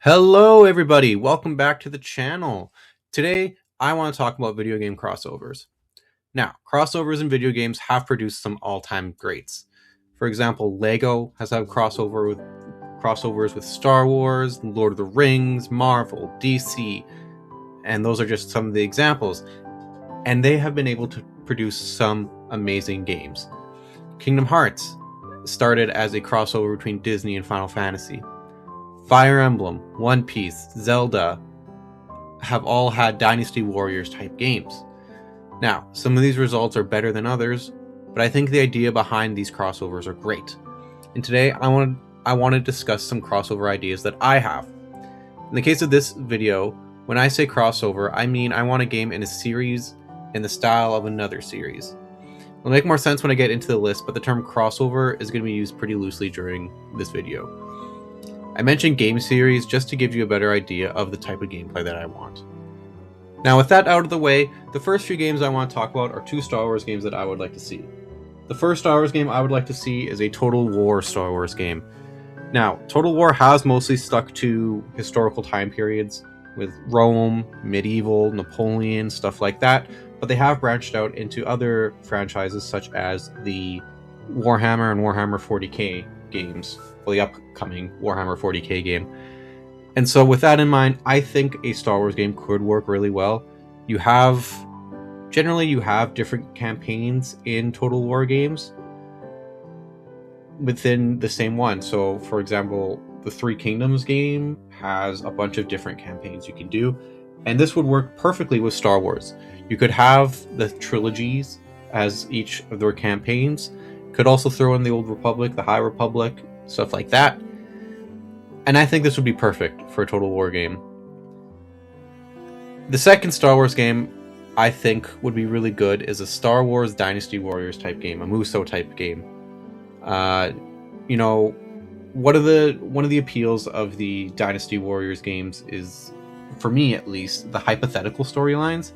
Hello everybody, welcome back to the channel. Today I want to talk about video game crossovers. Now, crossovers in video games have produced some all-time greats. For example, Lego has had crossovers with Star Wars, Lord of the Rings, Marvel, DC, and those are just some of the examples. And they have been able to produce some amazing games. Kingdom Hearts started as a crossover between Disney and Final Fantasy. Fire Emblem, One Piece, Zelda have all had Dynasty Warriors type games. Now, some of these results are better than others, but I think the idea behind these crossovers are great. And today I want to discuss some crossover ideas that I have. In the case of this video, when I say crossover, I mean I want a game in a series in the style of another series. It'll make more sense when I get into the list, but the term crossover is going to be used pretty loosely during this video. I mentioned game series just to give you a better idea of the type of gameplay that I want. Now with that out of the way, the first few games I want to talk about are two Star Wars games that I would like to see. The first Star Wars game I would like to see is a Total War Star Wars game. Now, Total War has mostly stuck to historical time periods with Rome, medieval, Napoleon, stuff like that, but they have branched out into other franchises such as the Warhammer and Warhammer 40k games, or the upcoming Warhammer 40k game. And so with that in mind, I think a Star Wars game could work really well. Generally you have different campaigns in Total War games within the same one. So for example, the Three Kingdoms game has a bunch of different campaigns you can do, and this would work perfectly with Star Wars. You could have the trilogies as each of their campaigns. Could also throw in the Old Republic, the High Republic, stuff like that. And I think this would be perfect for a Total War game. The second Star Wars game I think would be really good is a Star Wars Dynasty Warriors type game, a Musou type game. One of the appeals of the Dynasty Warriors games is, for me at least, the hypothetical storylines.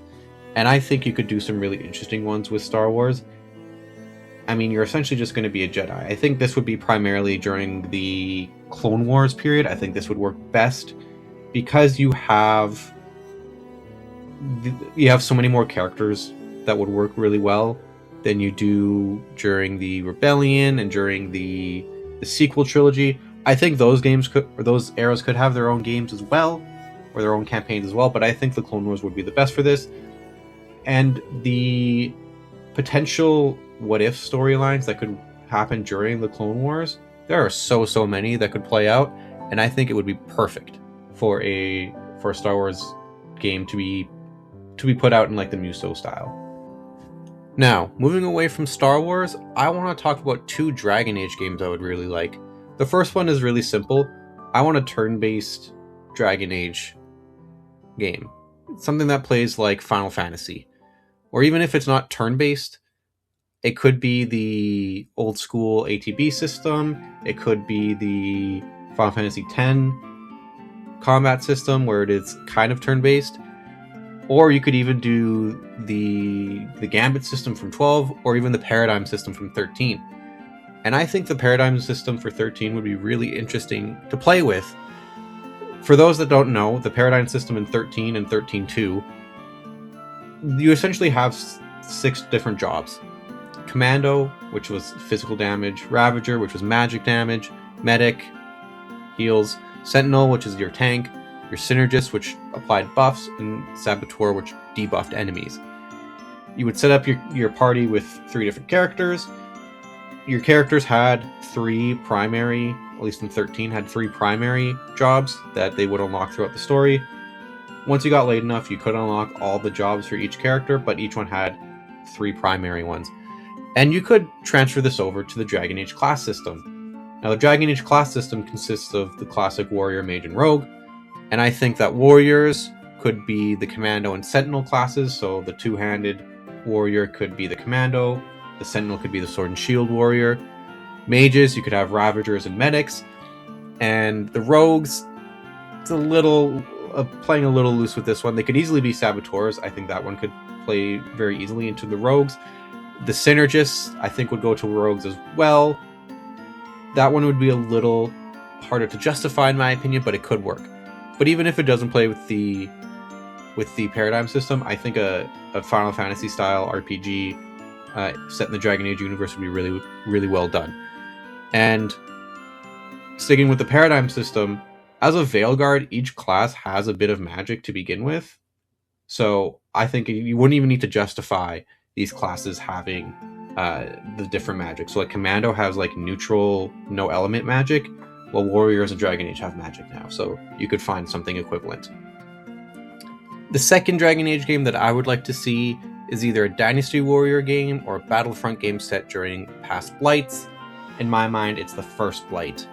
And I think you could do some really interesting ones with Star Wars. I mean, you're essentially just going to be a Jedi. I think this would be primarily during the Clone Wars period. I think this would work best because you have so many more characters that would work really well than you do during the Rebellion and during the sequel trilogy. I think those eras could have their own games as well, or their own campaigns as well, but I think the Clone Wars would be the best for this. And the potential what-if storylines that could happen during the Clone Wars, there are so many that could play out, and I think it would be perfect for a Star Wars game to be put out in like the Musou style. Now, moving away from Star Wars, I want to talk about two Dragon Age games I would really like. The first one is really simple. I want a turn-based Dragon Age game. Something that plays like Final Fantasy. Or even if it's not turn-based, it could be the old school ATB system. It could be the Final Fantasy X combat system where it is kind of turn-based. Or you could even do the Gambit system from 12, or even the Paradigm system from 13. And I think the Paradigm system for 13 would be really interesting to play with. For those that don't know, the Paradigm system in 13 and 13.2, you essentially have 6 different jobs. Commando, which was physical damage, Ravager, which was magic damage, Medic, heals, Sentinel, which is your tank, your Synergist, which applied buffs, and Saboteur, which debuffed enemies. You would set up your party with 3 different characters. Your characters had 3 primary, at least in 13, had 3 primary jobs that they would unlock throughout the story. Once you got late enough, you could unlock all the jobs for each character, but each one had 3 primary ones. And you could transfer this over to the Dragon Age class system. Now, the Dragon Age class system consists of the classic Warrior, Mage, and Rogue, and I think that Warriors could be the Commando and Sentinel classes, so the two-handed Warrior could be the Commando, the Sentinel could be the Sword and Shield Warrior. Mages, you could have Ravagers and Medics, and the Rogues, it's playing a little loose with this one. They could easily be Saboteurs. I think that one could play very easily into the Rogues. The Synergists, I think, would go to Rogues as well. That one would be a little harder to justify in my opinion, but it could work. But even if it doesn't play with the paradigm system, I think a Final Fantasy style RPG set in the Dragon Age universe would be really, really well done. And sticking with the paradigm system, as a Veilguard, each class has a bit of magic to begin with. So I think you wouldn't even need to justify these classes having the different magic. So like Commando has like neutral, no element magic, while Warriors and Dragon Age have magic now. So you could find something equivalent. The second Dragon Age game that I would like to see is either a Dynasty Warrior game or a Battlefront game set during past Blights. In my mind, it's the first Blight.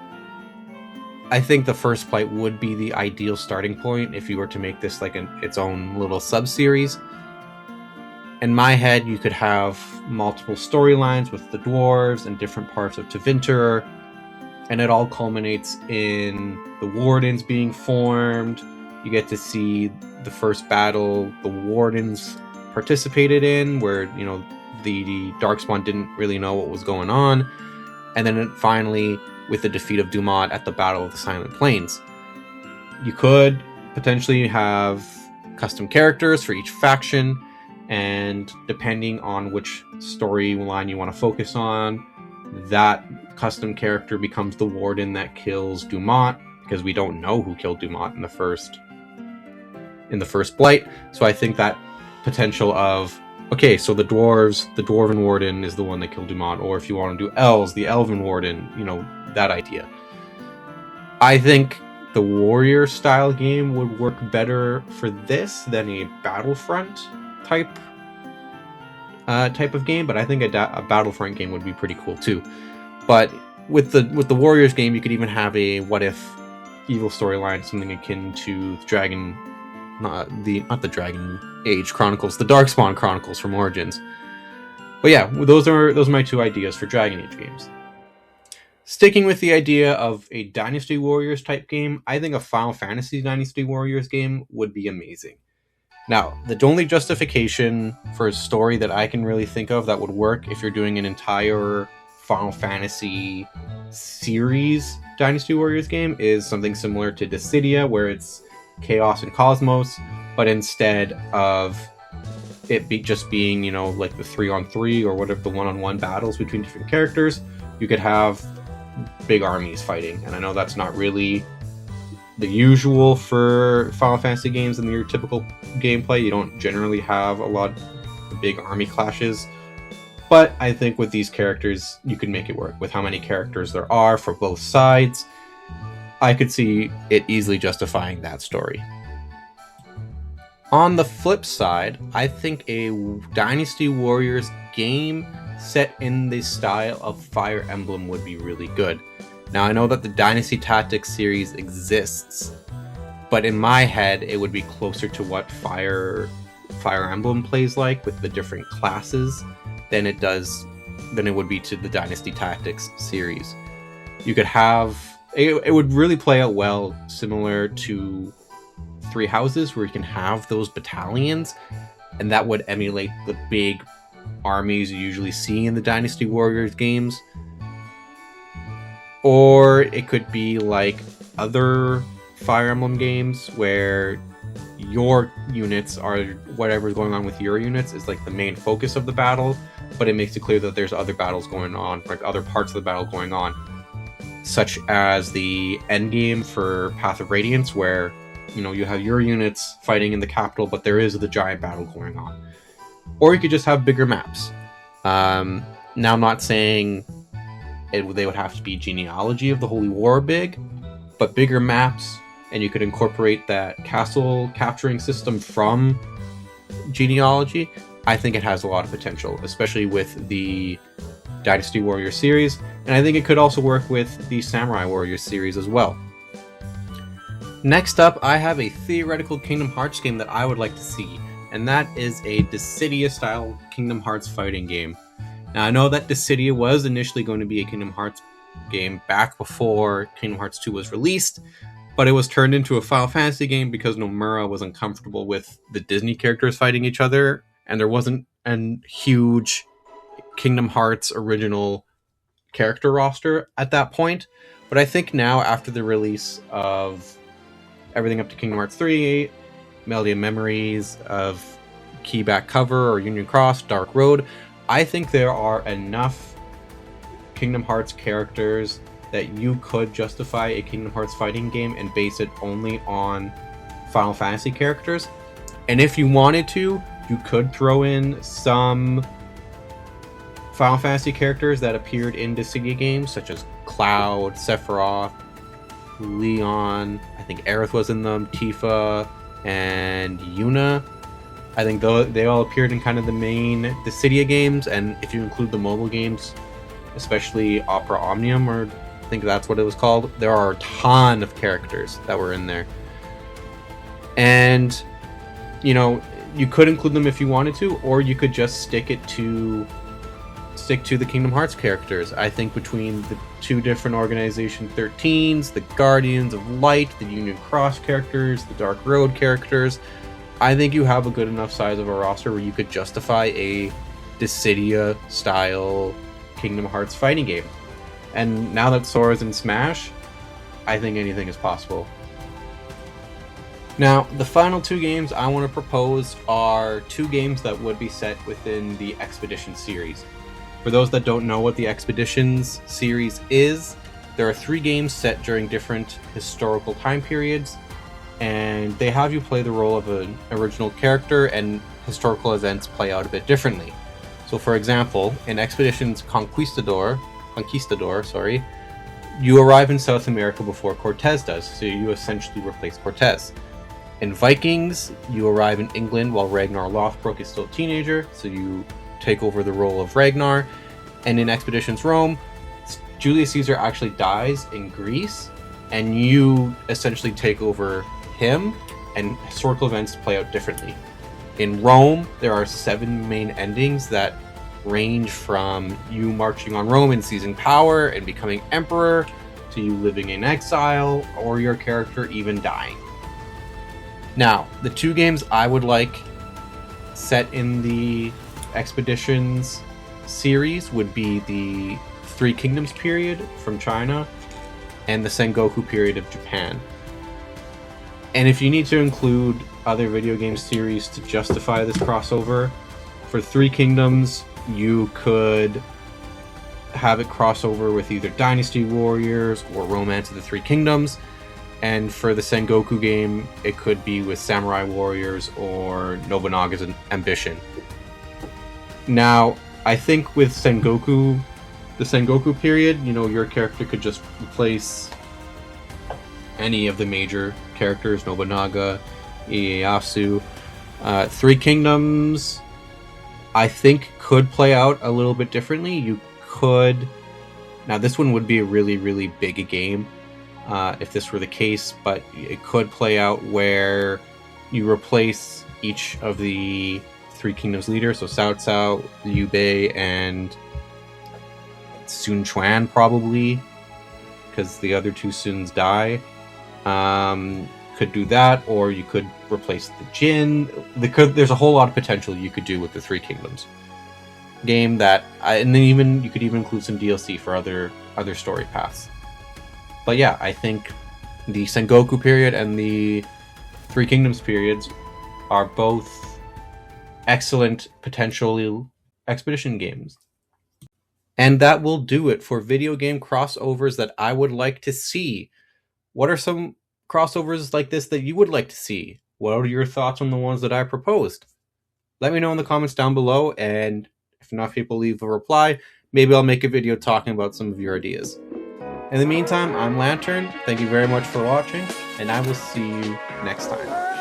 I think the first Blight would be the ideal starting point if you were to make this like its own little sub-series. In my head, you could have multiple storylines with the dwarves and different parts of Tevinter, and it all culminates in the Wardens being formed. You get to see the first battle the Wardens participated in, where, you know, the Darkspawn didn't really know what was going on. And then finally, with the defeat of Dumat at the Battle of the Silent Plains. You could potentially have custom characters for each faction, and depending on which storyline you want to focus on, that custom character becomes the Warden that kills Dumat, because we don't know who killed Dumat in the first Blight. So I think that potential of, okay, so the Dwarven Warden is the one that killed Dumat, or if you want to do Elves, the Elven Warden, you know, that idea. I think the Warrior style game would work better for this than a Battlefront type of game, but I think a Battlefront game would be pretty cool too. But with the Warriors game, you could even have a what if evil storyline, something akin to the not the Dragon Age Chronicles, the Darkspawn Chronicles from Origins. But yeah, those are my two ideas for Dragon Age games. Sticking with the idea of a Dynasty Warriors type game, I think a Final Fantasy Dynasty Warriors game would be amazing. Now, the only justification for a story that I can really think of that would work if you're doing an entire Final Fantasy series Dynasty Warriors game is something similar to Dissidia, where it's Chaos and Cosmos, but instead of it just being, you know, like the 3-on-3 or whatever, the 1-on-1 battles between different characters, you could have big armies fighting. And I know that's not really the usual for Final Fantasy games in your typical gameplay. You don't generally have a lot of big army clashes, but I think with these characters you can make it work. With how many characters there are for both sides, I could see it easily justifying that story. On the flip side, I think a Dynasty Warriors game set in the style of Fire Emblem would be really good. Now, I know that the Dynasty Tactics series exists, but in my head, it would be closer to what Fire Emblem plays like with the different classes than it would be to the Dynasty Tactics series. You could have it would really play out well, similar to Three Houses, where you can have those battalions, and that would emulate the big armies you usually see in the Dynasty Warriors games. Or it could be like other Fire Emblem games where your units are whatever's going on with your units is like the main focus of the battle, but it makes it clear that there's other battles going on, like other parts of the battle going on, such as the end game for Path of Radiance, where, you know, you have your units fighting in the capital, but there is the giant battle going on. Or you could just have bigger maps. Now, I'm not saying they would have to be Genealogy of the Holy War big, but bigger maps, and you could incorporate that castle capturing system from Genealogy. I think it has a lot of potential, especially with the Dynasty Warrior series, and I think it could also work with the Samurai Warrior series as well. Next up, I have a theoretical Kingdom Hearts game that I would like to see, and that is a Dissidia-style Kingdom Hearts fighting game. Now, I know that Dissidia was initially going to be a Kingdom Hearts game back before Kingdom Hearts 2 was released, but it was turned into a Final Fantasy game because Nomura was uncomfortable with the Disney characters fighting each other, and there wasn't a huge Kingdom Hearts original character roster at that point. But I think now, after the release of everything up to Kingdom Hearts 3, Melody of Memories of Keyback Cover or Union Cross, Dark Road. I think there are enough Kingdom Hearts characters that you could justify a Kingdom Hearts fighting game and base it only on Final Fantasy characters. And if you wanted to, you could throw in some Final Fantasy characters that appeared in Dissidia games, such as Cloud, Sephiroth, Leon, I think Aerith was in them, Tifa, and Yuna. I think they all appeared in kind of the main Dissidia games, and if you include the mobile games, especially Opera Omnium, or I think that's what it was called, there are a ton of characters that were in there. And, you know, you could include them if you wanted to, or you could just stick to the Kingdom Hearts characters. I think between the two different Organization 13s, the Guardians of Light, the Union Cross characters, the Dark Road characters, I think you have a good enough size of a roster where you could justify a Dissidia style Kingdom Hearts fighting game. And now that Sora's in Smash, I think anything is possible. Now, the final two games I want to propose are two games that would be set within the Expedition series. For those that don't know what the Expeditions series is, there are 3 games set during different historical time periods, and they have you play the role of an original character, and historical events play out a bit differently. So for example, in Expeditions Conquistador, you arrive in South America before Cortez does, so you essentially replace Cortez. In Vikings, you arrive in England while Ragnar Lothbrok is still a teenager, so you take over the role of Ragnar. And in Expeditions Rome, Julius Caesar actually dies in Greece, and you essentially take over him, and historical events play out differently. In Rome, there are 7 main endings that range from you marching on Rome and seizing power and becoming emperor, to you living in exile, or your character even dying. Now, the 2 games I would like set in the Expeditions series would be the Three Kingdoms period from China and the Sengoku period of Japan. And if you need to include other video game series to justify this crossover, for Three Kingdoms, you could have it cross over with either Dynasty Warriors or Romance of the Three Kingdoms. And for the Sengoku game, it could be with Samurai Warriors or Nobunaga's Ambition. Now, I think with Sengoku, the Sengoku period, you know, your character could just replace any of the major characters, Nobunaga, Ieyasu. Three Kingdoms, I think, could play out a little bit differently. You could... Now, this one would be a really, really big game if this were the case, but it could play out where you replace each of the Three Kingdoms leaders, so Cao Cao, Liu Bei, and Sun Quan, probably, because the other 2 Suns die. Could do that, or you could replace the Jin. There's a whole lot of potential you could do with the Three Kingdoms game. And then you could even include some DLC for other story paths. But yeah, I think the Sengoku period and the Three Kingdoms periods are both excellent potential expedition games. And that will do it for video game crossovers that I would like to see. What are some crossovers like this that you would like to see? What are your thoughts on the ones that I proposed? Let me know in the comments down below, and if enough people leave a reply, maybe I'll make a video talking about some of your ideas. In the meantime, I'm Lantern. Thank you very much for watching, and I will see you next time.